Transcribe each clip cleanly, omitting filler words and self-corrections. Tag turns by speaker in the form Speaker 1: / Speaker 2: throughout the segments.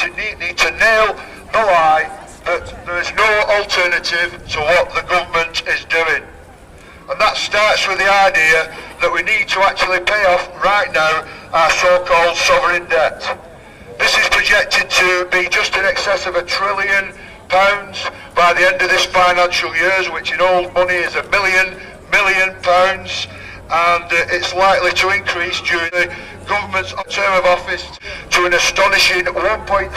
Speaker 1: we need to nail the lie that there is no alternative to what the government is doing. And that starts with the idea that we need to actually pay off right now our so-called sovereign debt. This is projected to be just in excess of £1 trillion by the end of this financial year, which in old money is £1 million, and it's likely to increase during the government's term of office to an astonishing 1.36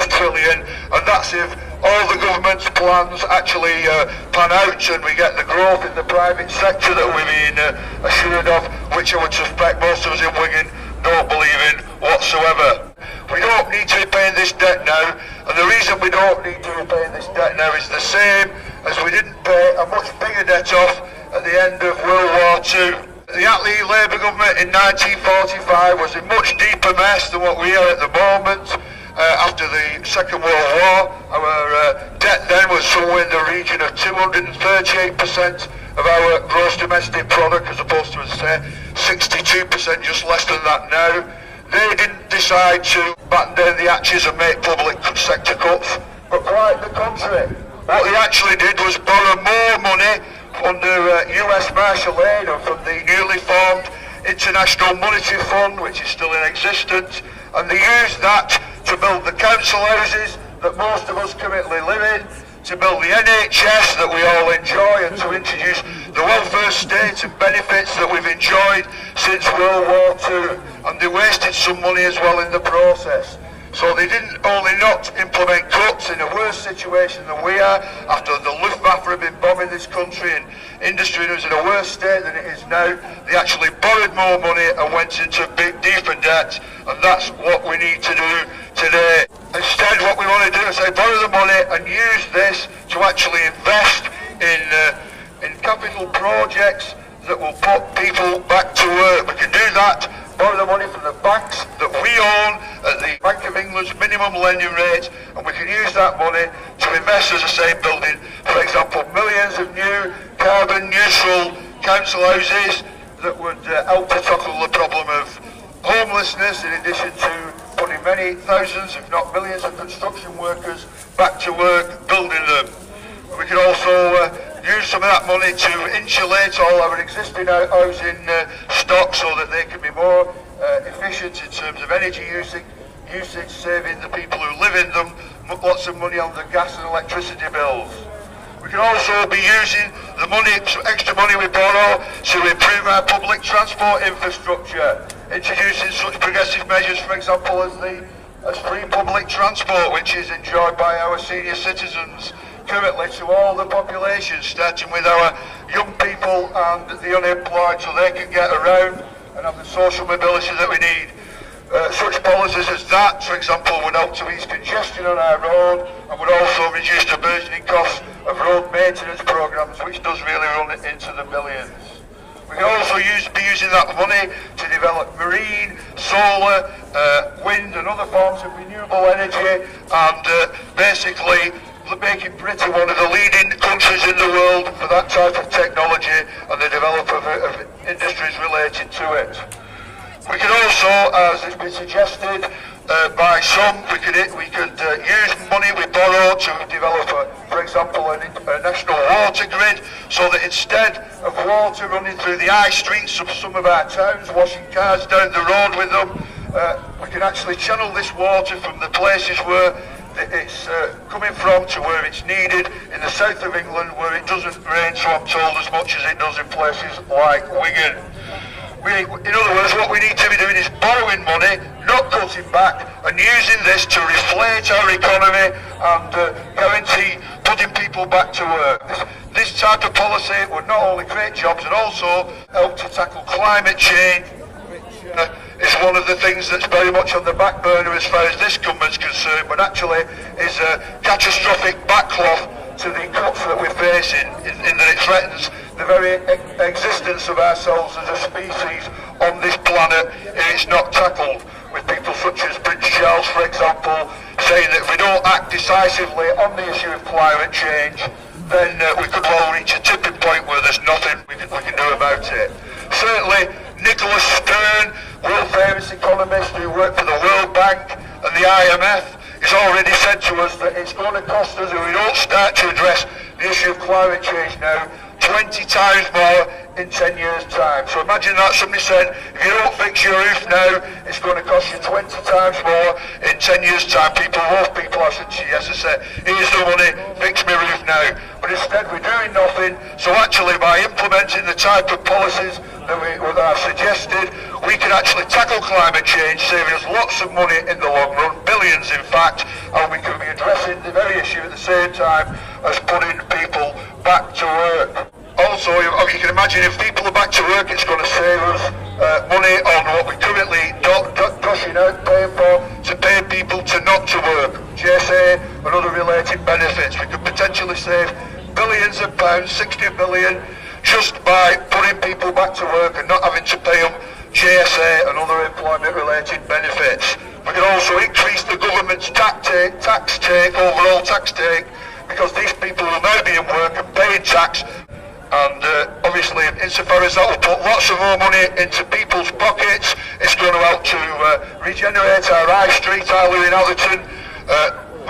Speaker 1: trillion, and that's if all the government's plans actually pan out and we get the growth in the private sector that we've been assured of, which I would suspect most of us in Wigan don't believe in whatsoever. We don't need to be paying this debt now, and the reason we don't need to be paying this debt now is the same as we didn't pay a much bigger debt off at the end of World War II. The Leigh Labour government in 1945 was in much deeper mess than what we are at the moment. After the Second World War, our debt then was somewhere in the region of 238% of our gross domestic product, as opposed to, say, 62%, just less than that now. They didn't decide to batten down the hatches and make public sector cuts, but quite the contrary. What they actually did was borrow more money under US martial aid and from the newly formed International Monetary Fund, which is still in existence, and they used that to build the council houses that most of us currently live in, to build the NHS that we all enjoy, and to introduce the welfare state and benefits that we've enjoyed since World War II. And they wasted some money as well in the process. So they didn't only not implement cuts in a worse situation than we are, after the Luftwaffe had been bombing this country and industry was in a worse state than it is now. They actually borrowed more money and went into big, deeper debt, and that's what we need to do today. Instead, what we want to do is say borrow the money and use this to actually invest in capital projects that will put people back to work. We can do that, borrow the money from the banks that we own at the Bank of England's minimum lending rate, and we can use that money to invest, as I say, in building, for example, millions of new carbon neutral council houses that would help to tackle the problem of homelessness, in addition to putting many thousands, if not millions, of construction workers back to work building them. We can also use some of that money to insulate all our existing housing stock so that they can be more efficient in terms of energy usage, saving the people who live in them lots of money on the gas and electricity bills. We can also be using the money, extra money we borrow, to improve our public transport infrastructure, introducing such progressive measures, for example, as free public transport, which is enjoyed by our senior citizens currently to all the population, starting with our young people and the unemployed, so they can get around and have the social mobility that we need. Such policies as that, for example, would help to ease congestion on our road and would also reduce the burgeoning costs of road maintenance programmes, which does really run into the millions. We can also be using that money to develop marine, solar, wind and other forms of renewable energy, and basically making Britain one of the leading countries in the world for that type of technology and the development of industries related to it. We could also, as has been suggested by some, we could use money we borrow to develop, for example, a national water grid, so that instead of water running through the high streets of some of our towns, washing cars down the road with them, we can actually channel this water from the places where it's coming from to where it's needed in the south of England, where it doesn't rain, so I'm told, as much as it does in places like Wigan. In other words, what we need to be doing is borrowing money, not cutting back, and using this to reflate our economy and guarantee putting people back to work. This type of policy would not only create jobs and also help to tackle climate change, which is one of the things that's very much on the back burner as far as this government's concerned, but actually is a catastrophic backlash to the cuts that we're facing, in that it threatens the very existence of ourselves as a species on this planet if it's not tackled, with people such as Prince Charles, for example, saying that if we don't act decisively on the issue of climate change, then we could well reach a tipping point where there's nothing we can do about it. Certainly, Nicholas Stern, world famous economist who worked for the World Bank and the IMF, already said to us that it's going to cost us, if we don't start to address the issue of climate change now, 20 times more in 10 years' time. So imagine that somebody said, if you don't fix your roof now, it's going to cost you 20 times more in 10 years' time. Most people I said, yes, I said, here's the money, fix my roof now. But instead we're doing nothing. So actually by implementing the type of policies that I've suggested, we can actually tackle climate change, saving us lots of money in the long run, billions in fact, and we can be addressing the very issue at the same time as putting people back to work. Also, you can imagine if people are back to work, it's going to save us money on what we currently doshing out paying for to pay people to not to work, GSA and other related benefits. We could potentially save billions of pounds, 60 billion, just by putting people back to work and not having to pay them GSA and other employment related benefits. We can also increase the government's overall tax take, because these people will now be in work and paying tax. And obviously, insofar as that will put lots of more money into people's pockets, it's going to help to regenerate our high street. I live in Atherton.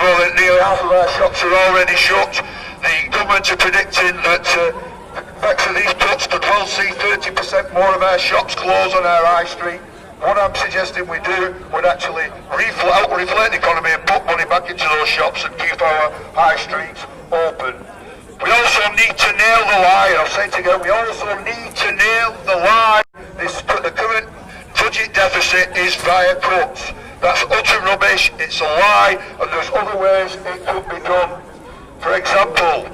Speaker 1: More than nearly half of our shops are already shut. The government are predicting that the effects of these cuts could well see 30% more of our shops close on our high street. What I'm suggesting we do would actually help reflate the economy and put money back into those shops and keep our high streets open. We also need to nail the lie. I'll say it again, we also need to nail the lie. The current budget deficit is via cuts. That's utter rubbish, it's a lie, and there's other ways it could be done. For example,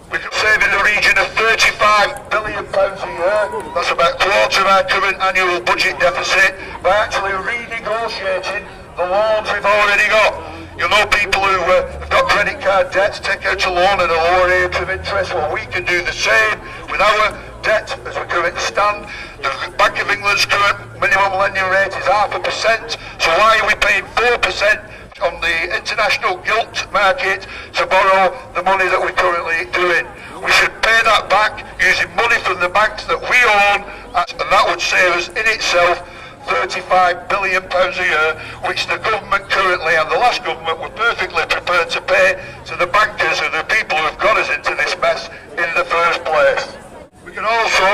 Speaker 1: we could save in the region of £35 billion a year. That's about a quarter of our current annual budget deficit, by actually renegotiating the loans we've already got. You'll know people who have got credit card debts, take out a loan at a lower rate of interest. Well, we can do the same with our debt as we currently stand. The Bank of England's current minimum lending rate is 0.5%. So why are we paying 4% on the international gilt market to borrow the money that we're currently doing? We should pay that back using money from the banks that we own, and that would save us in itself £35 billion a year, which the government currently and the last government were perfectly prepared to pay to the bankers and the people who have got us into this mess in the first place. We can also,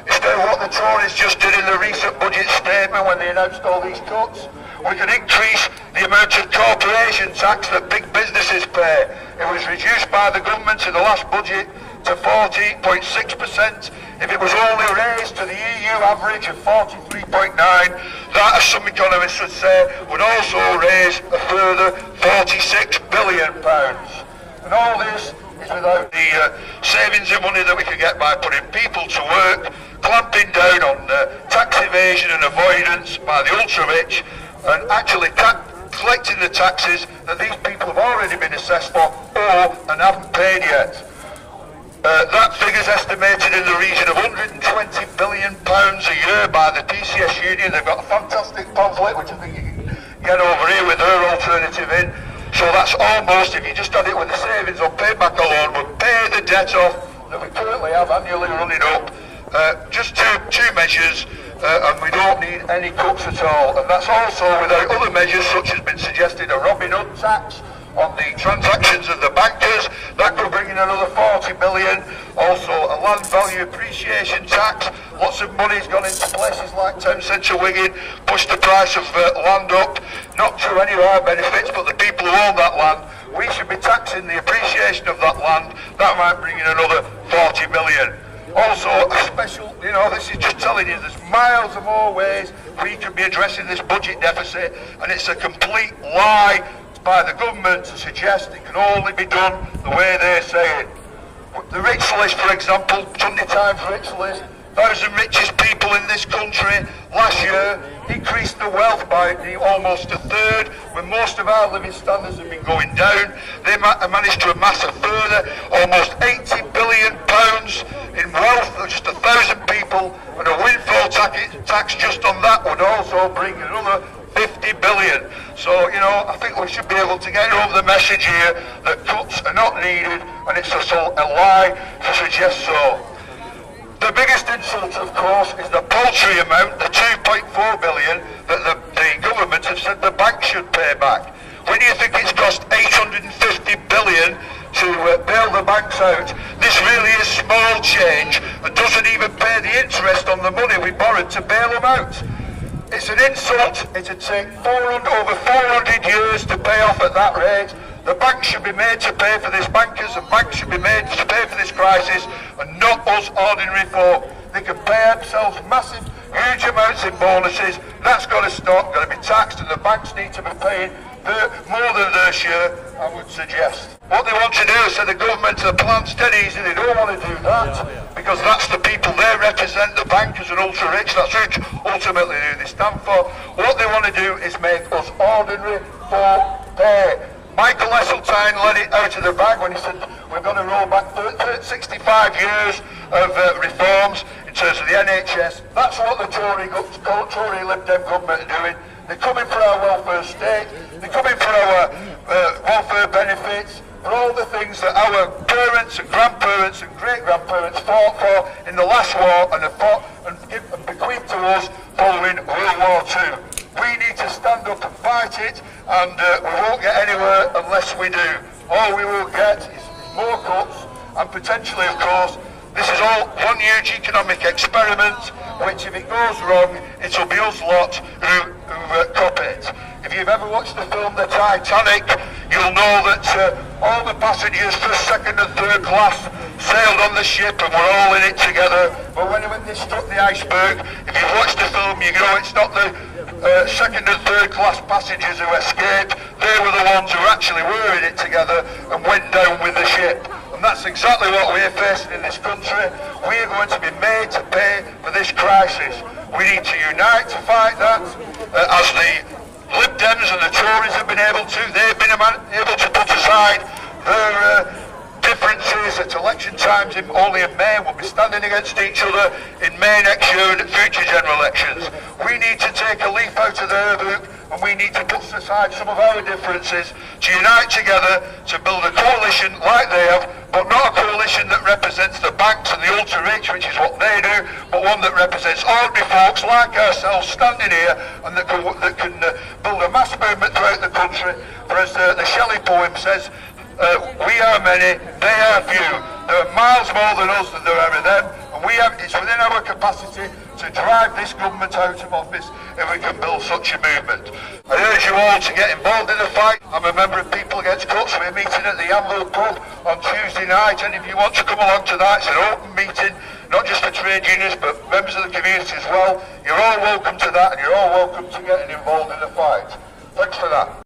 Speaker 1: instead of what the Tories just did in the recent budget statement when they announced all these cuts, we can increase the amount of corporation tax that big businesses pay. It was reduced by the government in the last budget to 40.6%. If it was only raised to the EU average of 43.9, that, as some economists would say, would also raise a further £46 billion. And all this is without the savings of money that we could get by putting people to work, clamping down on tax evasion and avoidance by the ultra-rich, and actually collecting the taxes that these people have already been assessed for and haven't paid yet. That figure's estimated in the region of £120 billion a year by the PCS Union. They've got a fantastic pamphlet, which I think you can get over here with their alternative in. So that's almost, if you just had it with the savings or pay back a loan, would pay the debt off that we currently have annually running up. Just two measures, and we don't need any cuts at all. And that's also without other measures, such as been suggested, a Robin Hood tax on the transactions of the bankers. That could bring in another 40 billion. Also a land value appreciation tax. Lots of money's gone into places like Town Centre Wigan, pushed the price of land up, not to any of our benefits, but the people who own that land. We should be taxing the appreciation of that land. That might bring in another 40 billion. Also a special, this is just telling you, there's miles of more ways we could be addressing this budget deficit, and it's a complete lie by the government to suggest it can only be done the way they say it. The rich list, for example, Sunday Times rich list, 1,000 richest people in this country last year increased the wealth by almost a third, when most of our living standards have been going down. They managed to amass a further almost £80 billion in wealth of just 1,000 people, and a windfall tax just on that would also bring another 50 billion. So, I think we should be able to get over the message here that cuts are not needed, and it's a lie to suggest so. The biggest insult, of course, is the paltry amount, the 2.4 billion, that the government have said the bank should pay back. When do you think it's cost trillion to bail the banks out. This really is small change and doesn't even pay the interest on the money we borrowed to bail them out. It's an insult. It'd take over 400 years to pay off at that rate. The banks should be made to pay for this, bankers and banks should be made to pay for this crisis, and not us ordinary folk. They can pay themselves massive, huge amounts in bonuses. That's got to stop, got to be taxed, and the banks need to be paying more than their share, I would suggest. What they want to do is say the government to the plant's dead easy. They don't want to do that because that's the people they represent, the bankers and ultra-rich. That's who ultimately who they stand for. What they want to do is make us ordinary folk pay. Michael Esseltine let it out of the bag when he said we're going to roll back 65 years of reforms in terms of the NHS. That's what the Tory Lib Dem government are doing. They're coming for our welfare state, they're coming for our welfare benefits, for all the things that our parents and grandparents and great-grandparents fought for in the last war and have fought and bequeathed to us following World War II. We need to stand up and fight it, and we won't get anywhere unless we do. All we will get is more cuts, and potentially, of course, this is all one huge economic experiment, which if it goes wrong, it'll be us lot who cop it. If you've ever watched the film The Titanic, you'll know that all the passengers, first, second and third class, sailed on the ship and we're all in it together. But when they struck the iceberg, if you've watched the film, you know it's not the second and third class passengers who escaped. They were the ones who actually were in it together and went down with the ship. And that's exactly what we're facing in this country. We are going to be made to pay for this crisis. We need to unite to fight that, as the Lib Dems and the Tories have been able to. They've been able to put aside their differences at election times only in May. We'll be standing against each other in May next year and at future general elections. We need to take a leaf out of their book, and we need to put aside some of our differences to unite together to build a coalition like they have, but not a coalition that represents the banks and the ultra-rich, which is what they do, but one that represents ordinary folks like ourselves standing here and that can build a mass movement throughout the country. For as the Shelley poem says, we are many, they are few. There are miles more than us than there are of them, and it's within our capacity to drive this government out of office if we can build such a movement. I urge you all to get involved in the fight. I'm a member of People Against Cuts. We're meeting at the Anvil pub on Tuesday night, and if you want to come along to that, it's an open meeting, not just for trade unions but members of the community as well. You're all welcome to that, and you're all welcome to getting involved in the fight. Thanks for that.